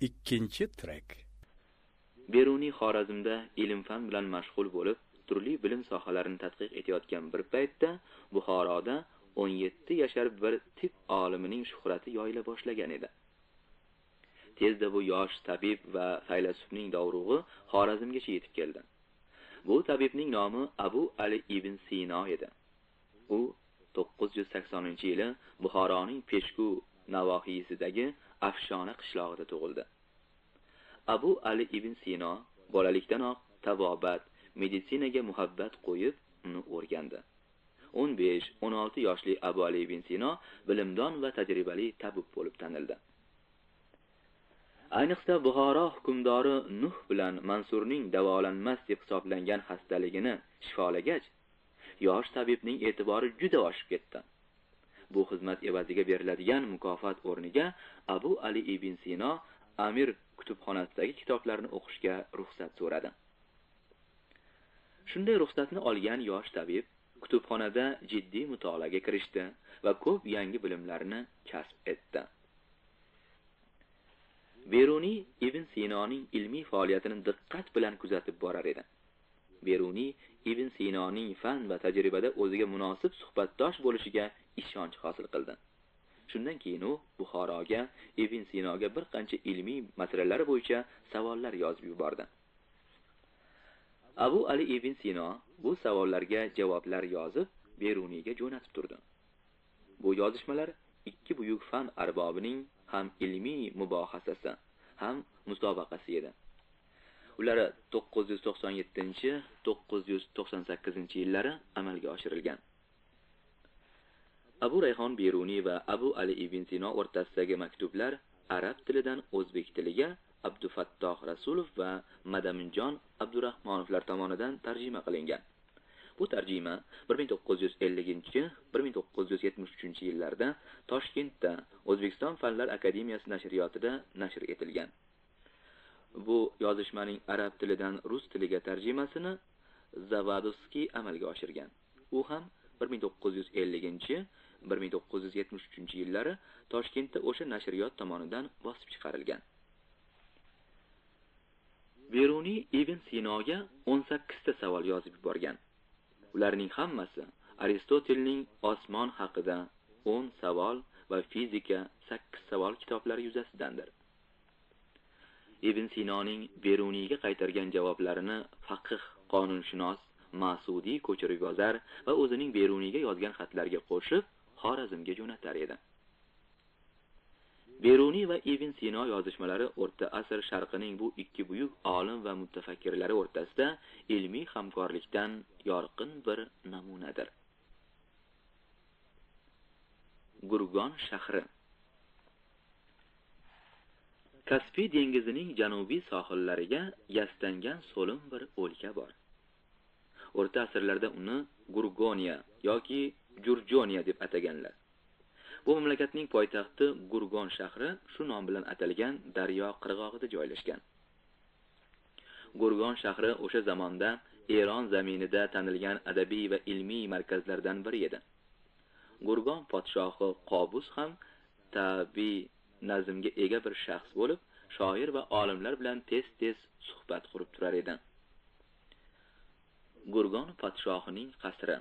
Ikkinchi trek. Beruniy Xorazmda ilm-fan bilan mashg'ul bo'lib, turli bilim sohalarini tadqiq etayotgan bir paytda Buxoroda 17 yashar bir tib olimining shuhrati yoyila boshlagan edi. Tezda bu yosh tabib va faylasufning dovrug'i Xorazmgacha yetib keldi. Bu tabibning nomi Abu Ali ibn Sino edi. U 980-yili Buxoroning Peshku navohiysidagi Afshona qishlog'ida tug'ildi. Abu Ali ibn Sino bolalikdanoq tabobat, meditsinaga muhabbat qo'yib, uni o'rgandi. 15-16 yoshli Abu Ali ibn Sino bilimdon va tajribali tabib bo'lib tanildi. Ayniqsa Buxoro hukmdori Nuh bilan Mansurning davolanmas deb hisoblangan xastaligini shifolagach, yosh tabibning e'tibori juda oshib ketdi. Bu xizmat evaziga beriladigan mukofot o'rniga Abu Ali ibn Sino Amir kutubxonasidagi kitoblarni o'qishga ruxsat so'radi. Shunday ruxsatni olgan yosh tabib kutubxonada jiddiy mutolaaga kirishdi va ko'p yangi bilimlarni kasb etdi. Beruniy ibn Sinoning ilmiy faoliyatini diqqat bilan kuzatib borar edi. Beruniy ibn Sinoning fan va tajribada o'ziga munosib suhbatdosh bo'lishiga ishonch hosil qildi. Shundan keyin u Buxoroga ibn Sinoga bir qancha ilmiy masalalar bo'yicha savollar yozib yubordi. Abu Ali ibn Sino bu savollarga javoblar yozib Beruniyga jo'natib turdi. Bu yozishmalar ikki buyuk fan arbobining ham ilmiy mubohasasi, ham musobaqasi edi. Ular 997-998-yillari amalga oshirilgan. Abu Rayhon Beruniy va Abu Ali ibn Sino o'rtasidagi maktublar arab tilidan o'zbek tiliga Abdufattoh Rasulov va Madaminjon Abdurahmonovlar tomonidan tarjima qilingan. Bu tarjima 1950-1973 yillarda Toshkentda O'zbekiston Fanlar akademiyasi nashriyotida nashr etilgan. Bu yozishmaning arab tilidan rus tiliga tarjimasini Zavadovskiy amalga oshirgan. U ham 1950-1973 yillari Toshkentda o'sha nashriyot tomonidan bosib chiqarilgan. Beruniy ibn Sinoga 18 ta savol yozib yuborgan. Ularning hammasi Aristotelning osmon haqida 10 savol va fizika 8 savol kitoblari yuzasidandir. Ibn Sinoning Beruniyga qaytargan javoblarini faqih, qonunshunos Masudi ko'chirib yozar va o'zining Beruniyga yozgan xatlarga qo'shib Xorazmga jo'natar edi. Beruniy va Ibn Sino yozishmalari o'rta asr sharqining bu ikki buyuk olim va mutafakkirlari o'rtasida ilmiy hamkorlikdan yorqin bir namunadir. Gurgon shahri. Kaspiy dengizining janubiy sohillariga yastangan so'lim bir o'lka bor. O'rta asrlarda uni Gurgoniya yoki Jurjoniya deb ataganlar. Bu mamlakatning poytaxti Gurgon shahri shu nom bilan atalgan daryo qirg'og'ida joylashgan. Gurgon shahri o'sha zamonda Eron zaminida tanilgan adabiy va ilmiy markazlardan biri edi. Gurgon podshohi Qobus ham tabiiy nazmga ega bir shaxs bo'lib, shoir va olimlar bilan tez-tez suhbat qurib turar edi. Gurgon podshohining qasri.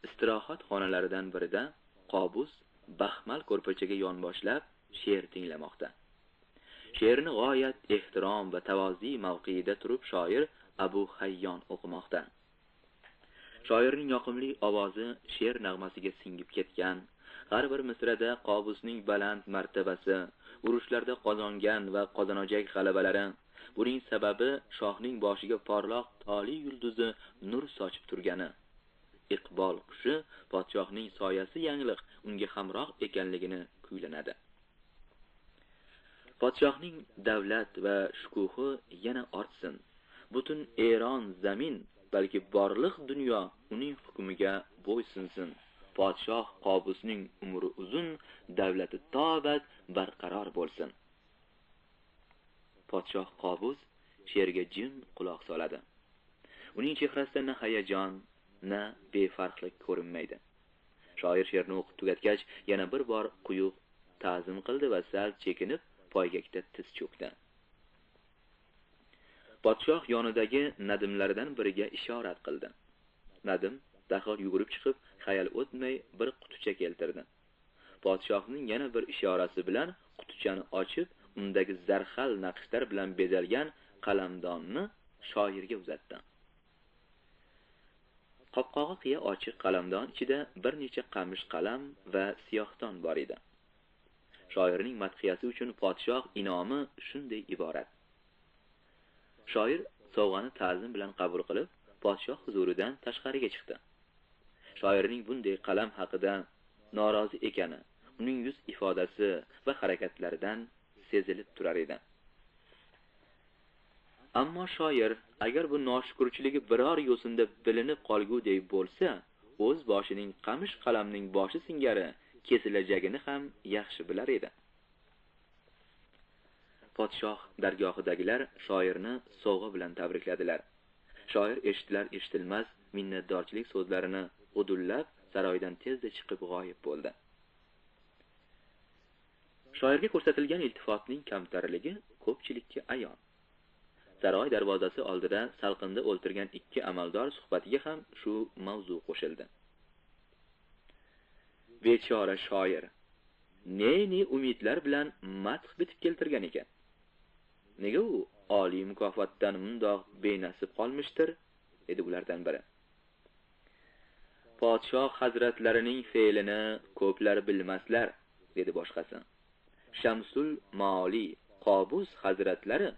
Istirohat xonalaridan birida Qobus baxmal ko'rpachaga yonboshlab she'r tinglamoqda. She'rni g'oyat ehtirom va tavozi mavqeida turib shoir Abu Hayyon o'qimoqda. Shoirning yoqimli ovozi she'r nag'masiga singib ketgan. Har bir misrada Qobusning baland martabasi, urushlarda qozongan va qozonajak g'alabalari, buning sababi shohning boshiga porloq toli yulduzi nur sochib turgani. Iqbol qushi podshohning soyasi yangliq unga hamroh ekanligini kuylanadi. Podshohning davlat va shukuhi yana ortsin. Butun Eron zamin, balki borliq dunyo uning hukmiga bo'ysunsin. Podshoh Qobusning umri uzun, davlati tobat barqaror bo'lsin. Podshoh Qobus she'rga jim quloq soladi. Uning chehrasida na hayajon, na befarqlik ko'rinmaydi. Shoir she'rni o'qib tugatgach, yana bir bor quyuq ta'zim qildi va sal chekinib, poygakda tiz cho'kdi. Podshoh yonidagi nadimlardan biriga ishorat qildi. Nadim darhol yugurib chiqib, xayol o'tmay bir quticha keltirdi. Podshohning yana bir ishorasi bilan qutichani ochib, undagi zarxal naqshlar bilan bezalgan qalamdonni shoirga uzatdi. Qopqog'i qiya ochiq qalamdon ichida bir necha qamish qalam va siyohton bor edi. Shoirning madhiyasi uchun podshoh inomi shunday iborat. Shoir sovg'ani ta'zim bilan qabul qilib, podshoh huzuridan tashqariga chiqdi. Shoirning bunday qalam haqida norozi ekani uning yuz ifodasi va harakatlaridan sezilib turar edi. Ammo shoir agar bu noshukrchiligi biror yo'sinda bilinib qolgudek bo'lsa, o'z boshining qamish qalamning boshi singari kesilajagini ham yaxshi bilar edi. Podshoh dargohidagilar shoirni sovg'a bilan tabrikladilar. Shoir eshitilar-eshitilmas minnatdorchilik so'zlarini udullab saroydan tezda chiqib g'oyib bo'ldi. Shoirga ko'rsatilgan iltifotning kamtarligi ko'pchilikka ayon. Saroy darvozasi oldida salqinda o'ltirgan ikki amaldor suhbatiga ham shu mavzu qo'shildi. Bechora shoir ne umidlar bilan madh bitib keltirgan ekan. Nega u oliy mukofotdan mundoq benasib qolmishdir, dedi ulardan biri. Podshoh hazratlarining fe'lini ko'plar bilmaslar, dedi boshqasi. Shamsul Moli Qobus hazratlari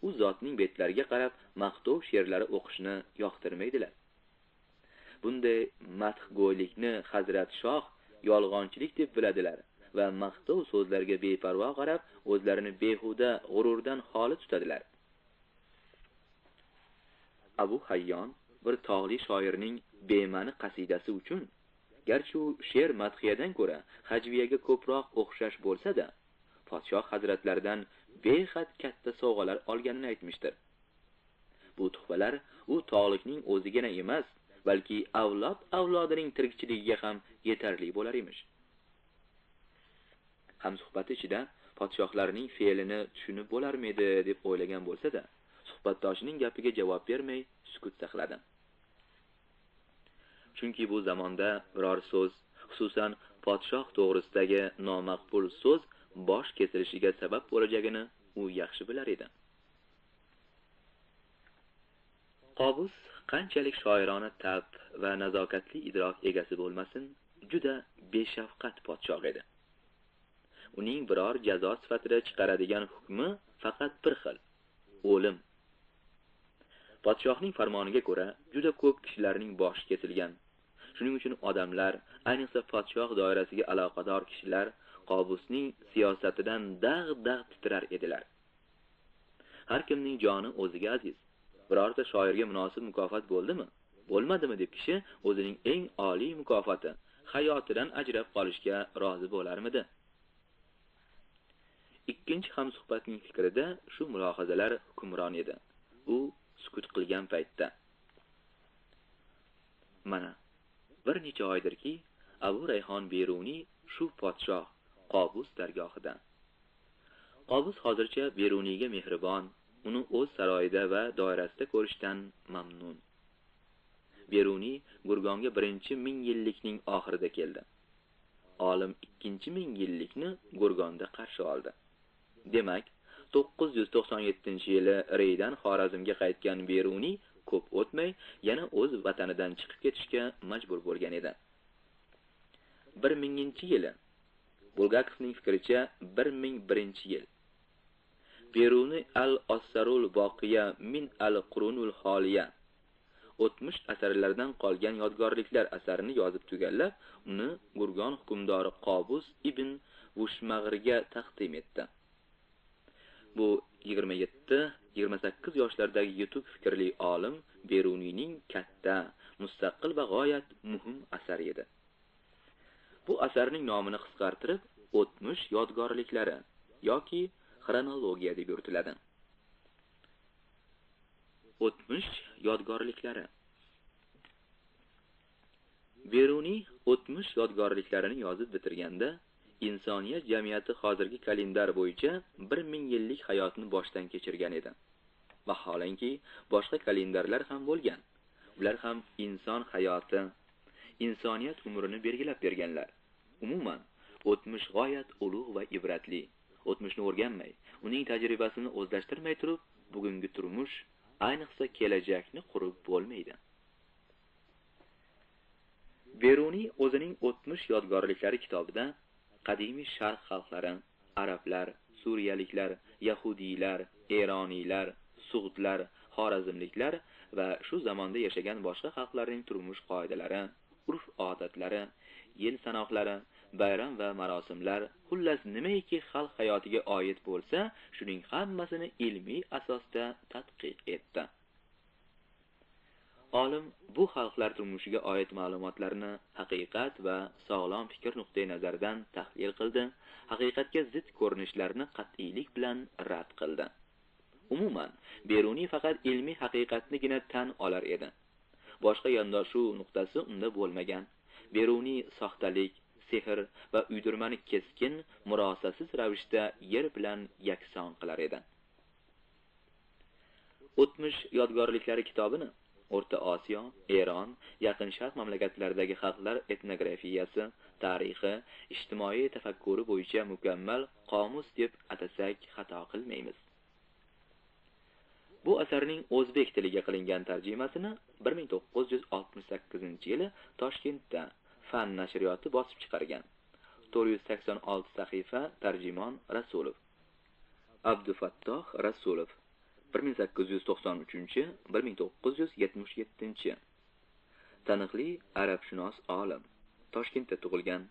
u zotning betlariga qarab maqtov she'rlari o'qishni yoqtirmaydilar. Bunday madhgo'ylikni Hazrat Shoh yolg'onchilik deb biladilar va maqtov so'zlarga beparvo qarab o'zlarini behuda g'ururdan xoli tutadilar. Abu Hayyon bir tog'li shoirning bema'ni qasidasi uchun garchi u she'r madhiyadan ko'ra hajviyaga ko'proq o'xshash bo'lsa-da, podshoh hazratlaridan behad katta sovg'alar olganini aytmishdir. Bu tuhfalar u tog'likning o'zigina emas, balki avlodining tirikchiligiga ham yetarli bo'lar emish. Hamsuhbat ichida podshohlarning fe'lini tushunib bo'larmidi deb o'ylagan bo'lsa-da, suhbatdoshining gapiga javob bermay sukut saqladi. Chunki bu zamonda biror so'z, xususan podshoh to'g'risidagi nomaqbul so'z bosh kesilishiga sabab bo'lajagini u yaxshi bilar edi. Qobus qanchalik shoirona tab va nazokatli idrok egasi bo'lmasin, juda beshafqat podshoh edi. Uning biror jazo sifatida chiqaradigan hukmi faqat bir xil: o'lim. Podshohning farmoniga ko'ra juda ko'p kishilarning boshi kesilgan. Shuning uchun odamlar, ayniqsa podshoh doirasiga aloqador kishilar Qobusning siyosatidan dag' titrar edilar. Har kimning joni o'ziga aziz. Birorta shoirga munosib mukofot bo'ldimi, bo'lmadimi deb kishi o'zining eng oliy mukofoti hayotidan ajrab qolishga rozi bo'larmidi? Ikkinchi hamsuhbatning fikrida shu mulohazalar hukmron edi. U sukut qilgan paytda: mana bir necha oydirki, Abu Rayhon Beruniy shu podshoh Qobus dargohida. Qobus hozircha Beruniyga mehribon, uni o'z saroyida va doirasida ko'rishdan mamnun. Beruniy Gurgonga 1-ming yillikning oxirida keldi. Olim 2-ming yillikni Gurgonda qarshi oldi. Demak, 997-yili Reydan Xorazmga qaytgan Beruniy ko'p o'tmay yana o'z vatanidan chiqib ketishga majbur bo'lgan edi. 1000-yili Bulgakovning fikricha 1001-yil. Beruniy al-Asrarul Voqiya min al-Qurunul Holiya o'tmish asarlardan qolgan yodgorliklar asarini yozib tugallab, uni Gurgon hukmdori Qobus ibn Vushmag'irga taqdim etdi. Bu 27-28 yoshlardagi yutuq fikrli olim Beruniyning katta, mustaqil va g'oyat muhim asari edi. Bu asarning nomini qisqartirib o'tmish yodgorliklari yoki xronologiya deb yuritiladi. O'tmish yodgorliklari. Beruniy o'tmish yodgorliklarini yozib bitirganda insoniyat jamiyati hozirgi kalendar bo'yicha 1000 yillik hayotni boshdan kechirgan edi. Vaholanki, boshqa kalendarlar ham bo'lgan. Ular ham inson hayoti, insoniyat umrini belgilab berganlar. Umuman, o'tmish g'oyat ulug' va ibratli. O'tmishni o'rganmay, uning tajribasini o'zlashtirmay turib, bugungi turmush, ayniqsa kelajakni qurib bo'lmaydi. Beruniy o'zining o'tmish yodgorliklari kitobida qadimiy sharq xalqlari, arablar, suriyaliklar, yahudiylar, eroniylar, sug'dlar, xorazmliklar va shu zamonda yashagan boshqa xalqlarning turmush qoidalari, urf-odatlari, yil sanoqlari, bayram va marosimlar, xullas nimaiki xalq hayotiga oid bo'lsa, shuning hammasini ilmiy asosda tadqiq etdi. Olim bu xalqlar turmushiga oid ma'lumotlarni haqiqat va sog'lom fikr nuqtai nazaridan tahlil qildi, haqiqatga zid ko'rinishlarni qat'iylik bilan rad qildi. Umuman, Beruniy faqat ilmiy haqiqatnigina tan olar edi. Boshqa yondashuv nuqtasi unda bo'lmagan. Beruniy soxtalik, sehr va uydirmani keskin, murosasiz ravishda yer bilan yakson qilar edi. O'tmish yodgorliklari kitobini O'rta Osiyo, Eron, Yaqin Sharq mamlakatlaridagi xalqlar etnografiyasi, tarixi, ijtimoiy tafakkuri bo'yicha mukammal qomus deb atasak xato qilmaymiz. Bu asarning o'zbek tiliga qilingan tarjimasini 1968-yili Toshkentda Fan nashriyoti bosib chiqargan. 486 sahifa tarjimon Rasulov. Abdufattoh Rasulov 1893-1977. Taniqli arabshunos olim. Toshkentda tug'ilgan.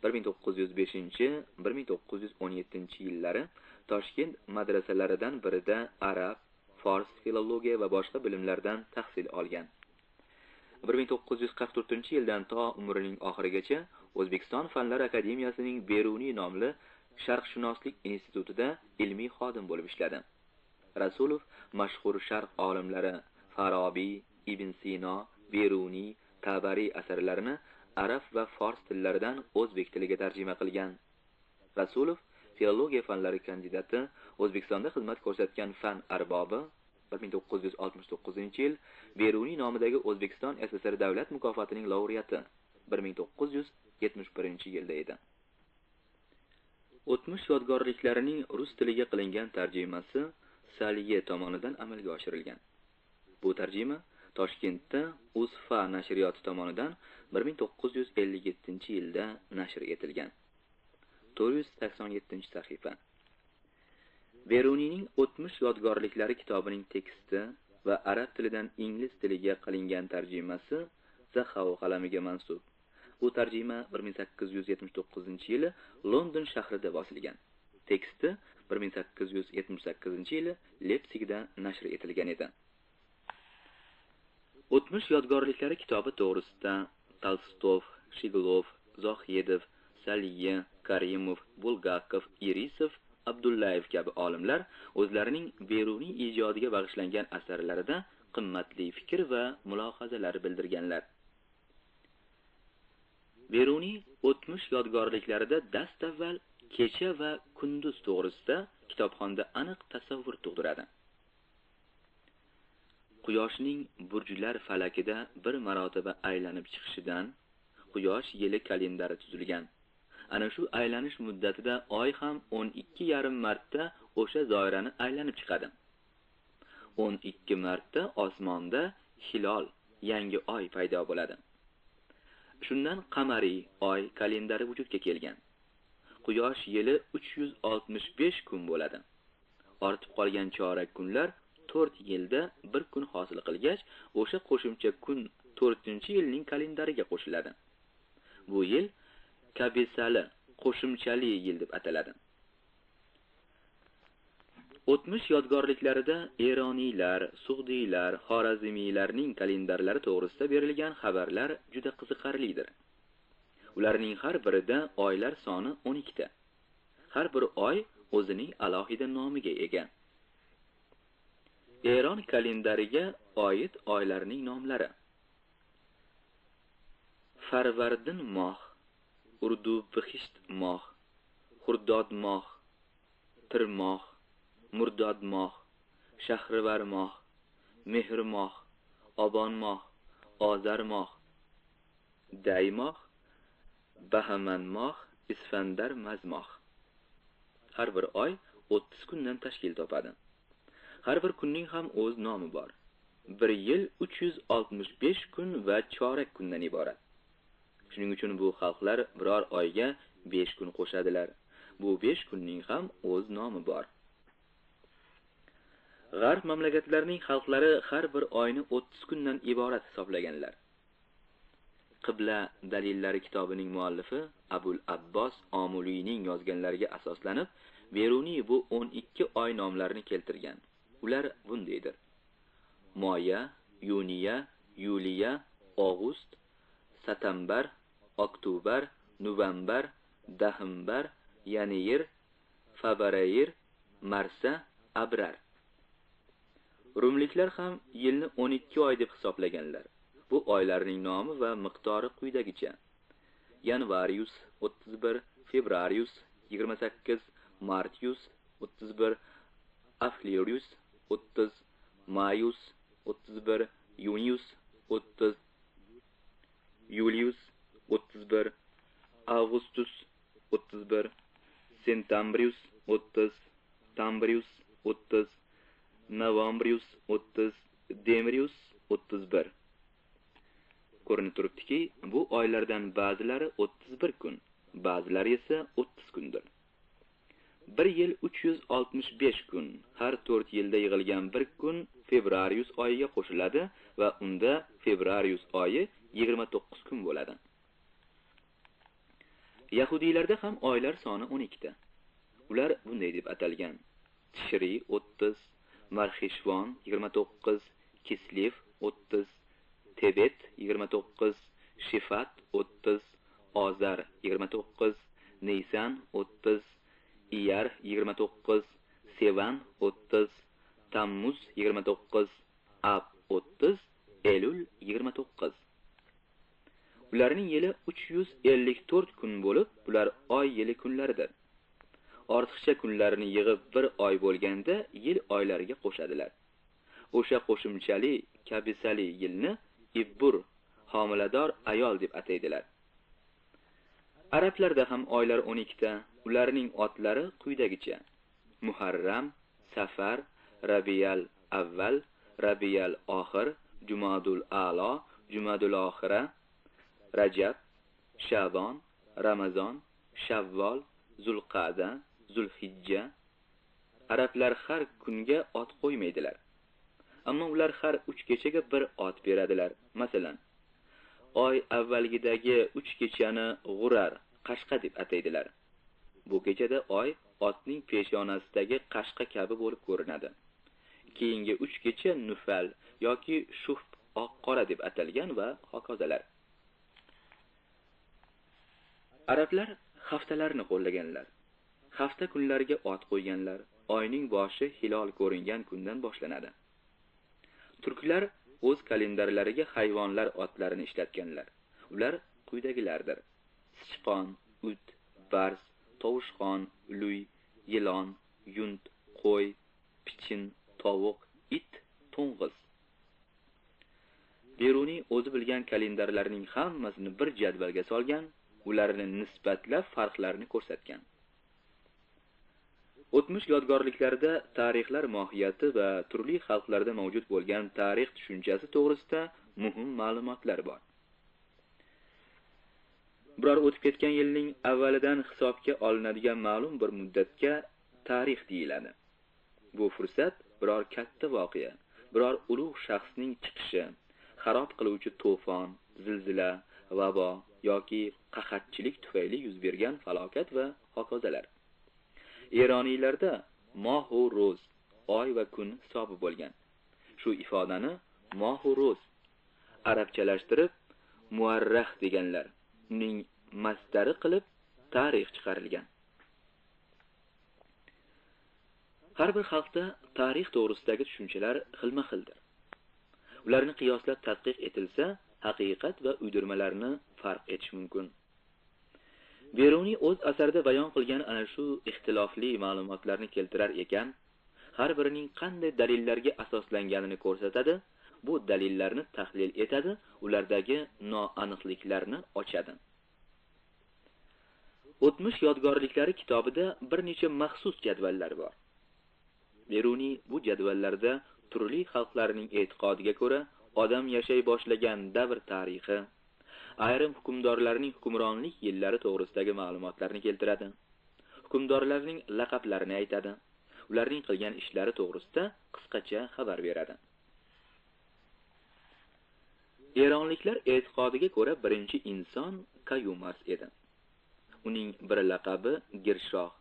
1905-1917 yillari Toshkent madrasalaridan birida arab, fors filologiya va boshqa bilimlardan tahsil olgan. 1944-yildan to umrining oxirigacha O'zbekiston Fanlar akademiyasining Beruniy nomli sharqshunoslik institutida ilmiy xodim bo'lib ishladi. Rasulov mashhur sharq olimlari Farabiy, Ibn Sino, Beruniy, Tabari asarlarini arab va fors tillaridan o'zbek tiliga tarjima qilgan. Rasulov filologiya fanlari kandidati, O'zbekistonda xizmat ko'rsatgan fan arbobi. 1969-yil Beruniy nomidagi O'zbekiston SSR davlat mukofotining laureati 1971-yilda edi. O'tmish yodgorliklarining rus tiliga qilingan tarjimasi Saliye tomonidan amalga oshirilgan. Bu tarjima Toshkentda Uzfa nashriyoti tomonidan 1957-yilda nashr etilgan. 487-sahifa. Beruniyning O'tmish yodgorliklari kitobining teksti va arab tilidan ingliz tiliga qilingan tarjimasi Zaxov qalamiga mansub. Bu tarjima 1879-yili London shahrida bosilgan. Teksti 1878-yili Leipzigda nashr etilgan edi. O'tmish yodgorliklari kitobi to'g'risida Tolstoy, Shiglov, Zohidov, Saliye, Karimov, Bulgakov, Irisov, Abdullayev kabi olimlar o'zlarining Beruniy ijodiga bag'ishlangan asarlarida qimmatli fikr va mulohazalar bildirganlar. Beruniy o'tmish yodgorliklarida dastavval kecha va kunduz to'g'risida kitobxonda aniq tasavvur tug'diradi. Quyoshning burjlar falakida bir marotaba aylanib chiqishidan quyosh yili kalendari tuzilgan. Ana shu aylanish muddatida oy ham 12,5 marta o'sha doirani aylanib chiqadi. 12 marta osmonda hilol, yangi oy paydo bo'ladi. Shundan qamariy oy kalendari vujudga kelgan. Quyosh yili 365 kun bo'ladi. Ortib qolgan chorak kunlar 4 yilda bir kun hosil qilgach, o'sha qo'shimcha kun 4-yilning kalendariga qo'shiladi. Bu yil kabesali, qo'shimchali yil deb ataladi. O'tmish yodgorliklarida eroniylar, sug'diylar, xorazmiylarning kalendarlari to'g'risida berilgan xabarlar juda qiziqarlidir. Ularning har birida oylar soni 12 ta. Har bir oy o'zining alohida nomiga ega. Eron kalendariga oid oylarning nomlari: Farvardin moh, Urdu Bixisht moh, Xurdodmoh, Tirmoh, Murdodmoh, Shahrivarmoh, Mehrmoh, Obonmoh, Ozarmoh, Daymoh, Bahamanmoh, Isfandarmazmoh. Har bir oy 30 kundan tashkil topadi. Har bir kunning ham o'z nomi bor. Bir yil 365 kun va chorak kundan iborat. Shuning uchun bu xalqlar biror oyga 5 kun qo'shadilar. Bu 5 kunning ham o'z nomi bor. G'arb mamlakatlarining xalqlari har bir oyni 30 kundan iborat hisoblaganlar. Qibla dalillari kitobining muallifi Abul Abbos Omuliyning yozganlariga asoslanib, Beruniy bu 12 oy nomlarini keltirgan. Ular bundaydir: Moya, Yuniya, Yuliya, Avgust, Satambar, Oktobar, November, Dahmbar, Yaniyir, Fabrayir, Marsa, Abrar. Rumliklar ham yilni 12 oy deb hisoblaganlar. Bu oylarning nomi va miqdori quyidagicha: Yanvarius 31, Febrarius 28, Martius 31, Aflerius 30, Maius 31, Junius 30, Julius 31, Augustus 31, Septembrius 30, Tambrius 30, Novembrius 30, Demrius 31. Ko'rinib turibdiki, bu oylardan ba'zilari 31 kun, ba'zilari esa 30 kundir. Bir yil 365 kun, har 4 yilda yig'ilgan bir kun Febrarius oyiga qo'shiladi va unda Febrarius oyi 29 kun bo'ladi. Yahudiylarda ham oylar soni 12 ta. Ular bunday deb atalgan: Tishri 30, Marxishvon 29, Kislev 30, Tebet 29, Shifat 30, Ozar 29, Nisan 30, Iyar 29, Sevan 30, Tammuz 29, Ab 30, Elul 29. Ularning yili 354 kun bo'lib, bular oy yili kunlaridir. Ortiqcha kunlarni yig'ib bir oy bo'lganda yil oylariga qo'shadilar. O'sha qo'shimchali kabisali yilni Ibbur, homilador ayol deb ataydilar. Arablarda ham oylar 12 ta. Ularning otlari quyidagicha: Muharram, Safar, Rabiyal avval, Rabiyal oxir, Jumadul a'lo, Jumadul oxira, Rajab, Shabon, Ramazon, Shavvol, Zulqa'da, Zulhijja. Arablar har kunga ot qo'ymaydilar. Ammo ular har 3 kechaga bir ot beradilar. Masalan, oy avvalgidagi 3 kechani G'urar, qashqa deb ataydilar. Bu kechada oy otning peshonasidagi qashqa kabi bo'lib ko'rinadi. Keyingi 3 kecha Nufal yoki Shuf, oq-qora deb atalgan va hokazolar. Arablar haftalarni qo'llaganlar. Hafta kunlariga ot qo'yganlar. Oyning boshi hilol ko'ringan kundan boshlanadi. Turklar o'z kalendarlariga hayvonlar otlarini ishlatganlar. Ular quyidagilardir: Sichqon, ut, bars, tovushqon, luy, yilon, yunt, qo'y, pichin, tovuq, it, to'ng'iz. Beruniy o'zi bilgan kalendarlarning hammasini bir jadvalga solgan, ularni nisbatlab farqlarni ko'rsatgan. O'tmish yodgorliklarda tarixlar mohiyati va turli xalqlarda mavjud bo'lgan tarix tushunchasi to'g'risida muhim ma'lumotlar bor. Biror o'tib ketgan yilning avvalidan hisobga olinadigan ma'lum bir muddatga tarix deyiladi. Bu fursat biror katta voqea, biror ulug' shaxsning chiqishi, xarob qiluvchi to'fon, zilzila, vabo yoki qahatchilik tufayli yuz bergan falokat va hokazolar. Eroniylarda mohu ro'z, oy va kun hisobi bo'lgan. Shu ifodani mohu ro'z arabchalashtirib muarrah deganlar. Uning masdari qilib tarix chiqarilgan. Har bir xalqda tarix to'g'risidagi tushunchalar xilma-xildir. Ularni qiyoslab tadqiq etilsa, haqiqat va uydirmalarni farq etish mumkin. Beruniy o'z asarida bayon qilgan ana shu ixtilofli ma'lumotlarni keltirar ekan, har birining qanday dalillarga asoslanganini ko'rsatadi, bu dalillarni tahlil etadi, ulardagi noaniqliklarni ochadi. O'tmish yodgorliklari kitobida bir necha maxsus jadvallar bor. Beruniy bu jadvallarda turli xalqlarning e'tiqodiga ko'ra odam yashay boshlagan davr tarixi, ayrim hukmdorlarning hukmronlik yillari to'g'risidagi ma'lumotlarni keltiradi. Hukmdorlarning laqablarini aytadi. Ularning qilgan ishlari to'g'risida qisqacha xabar beradi. Eronliklar e'tiqodiga ko'ra birinchi inson Kayumars edi. Uning bir laqabi Girshoh,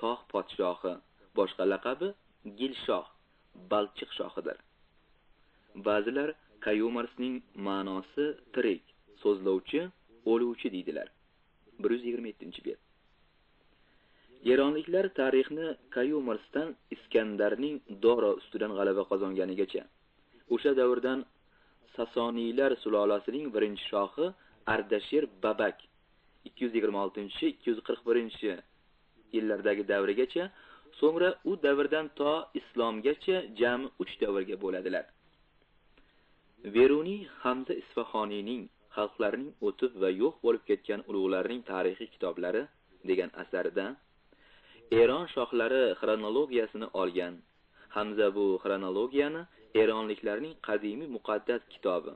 tog' podshohi, boshqa laqabi Gilshoh, balchiq shohidir. Ba'zilar Kayumarsning ma'nosi tirik, so'zlovchi, o'luvchi deydilar. 127-bet. Eronliklar tarixni Kayumarsdan Iskandarning Doro ustidan g'alaba qozonganigacha, o'sha davrdan Sasoniylar sulolasining birinchi shohi Ardashir Babak 226-241 yillardagi davrigacha, so'ngra u davrdan to islomgacha jami 3 davrga bo'ladilar. Beruniy Hamza Isfahoniyning xalqlarning o'tib va yo'q bo'lib ketgan ulug'larning tarixiy kitoblari degan asarida Eron shohlari xronologiyasini olgan. Hamza bu xronologiyani eronliklarning qadimiy muqaddas kitobi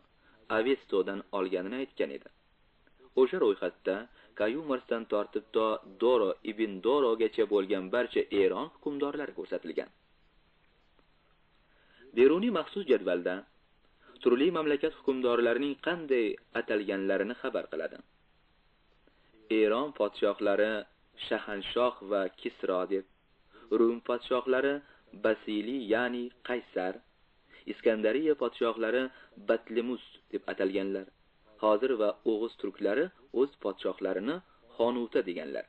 Avestodan olganini aytgan edi. O'sha ro'yxatda Kayumarsdan tortib to Doro ibn Dorogacha bo'lgan barcha Eron hukmdorlari ko'rsatilgan. Beruniy maxsus jadvalda turli mamlakat hukmdorlarining qanday atalganlarini xabar qiladi. Eron podshohlari Shahanshoh va Kisro deb, Rum podshohlari Basili ya'ni Qaysar, Iskandariya podshohlari Batlemus deb atalganlar. Hozir va O'g'iz turklari o'z podshohlarini Xonuta deganlar.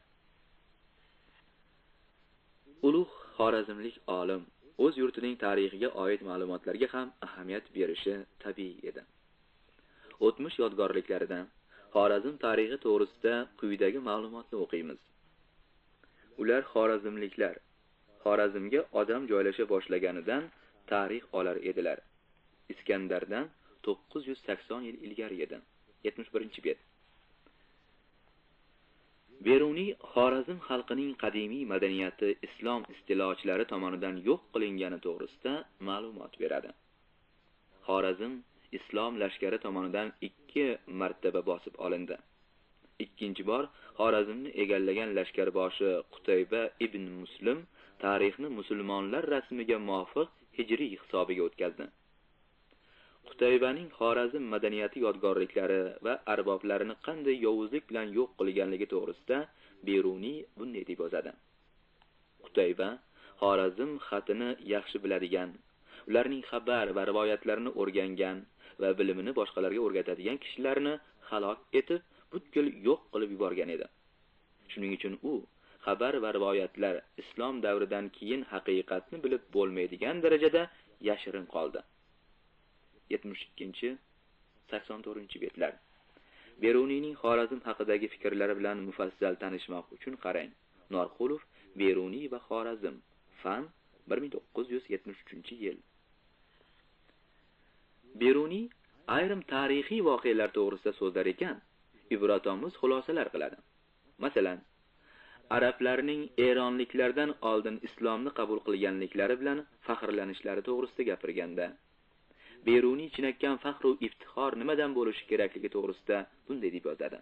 Ulug' xorazmlik olim o'z yurtining tarixiga oid ma'lumotlarga ham ahamiyat berishi tabiiy edi. O'tmish yodgorliklaridan Xorazm tarixi to'g'risida quyidagi ma'lumotni o'qiymiz. Ular xorazmliklar Xorazmga odam joylasha boshlaganidan tarix olar edilar. Iskandardan 980 yil ilgari edi. 71-bet. Beruniy Xorazm xalqining qadimiy madaniyati islom istilochilari tomonidan yo'q qilingani to'g'risida ma'lumot beradi. Xorazm islom lashkari tomonidan 2 martaba bosib olindi. Ikkinchi bor Xorazmni egallagan lashkarboshi Qutayba ibn Muslim tarixni musulmonlar rasmiga muvofiq hijriy hisobiga o'tkazdi. Qutaybaning Xorazm madaniyati yodgorliklari va arboblarini qanday yovuzlik bilan yo'q qilganligi to'g'risida Beruniy bunday deb yozadi. Qutayba Xorazm xatini yaxshi biladigan, ularning xabar va rivoyatlarini o'rgangan va bilimini boshqalarga o'rgatadigan kishilarni halok etib, butkul yo'q qilib yuborgan edi. Shuning uchun u xabar va rivoyatlar islom davridan keyin haqiqatni bilib bo'lmaydigan darajada yashirin qoldi. 72-84-betlar. Beruniyning Xorazm haqidagi fikrlari bilan mufassal tanishmoq uchun qarang. Norqulov, Beruniy va Xorazm, Fan 1973-yil. Beruniy ayrim tarixiy voqealar to'g'risida so'zlar ekan, ibrotomuz xulosalar qiladi. Masalan, arablarning eronliklardan oldin islomni qabul qilganliklari bilan faxrlanishlari to'g'risida gapirganda, Beruniy chinakam faxr va iftixor nimadan bo'lishi kerakligi to'g'risida bunday deb yozadi.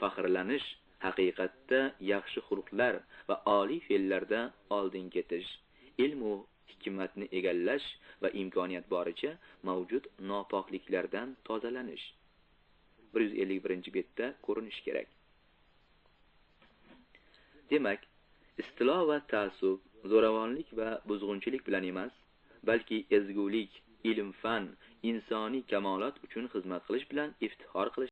Faxrlanish haqiqatda yaxshi xulqlar va oliy fe'llarda oldin ketish, ilm va hikmatni egallash va imkoniyat boricha mavjud nopokliklardan tozalanish. 151-betda ko'rinish kerak. Demak, istilo va ta'assub, zo'ravonlik va buzg'unchilik bilan emas, balki ezgulik, ilm-fan, insoniy kamolot uchun xizmat qilish bilan iftixor qilish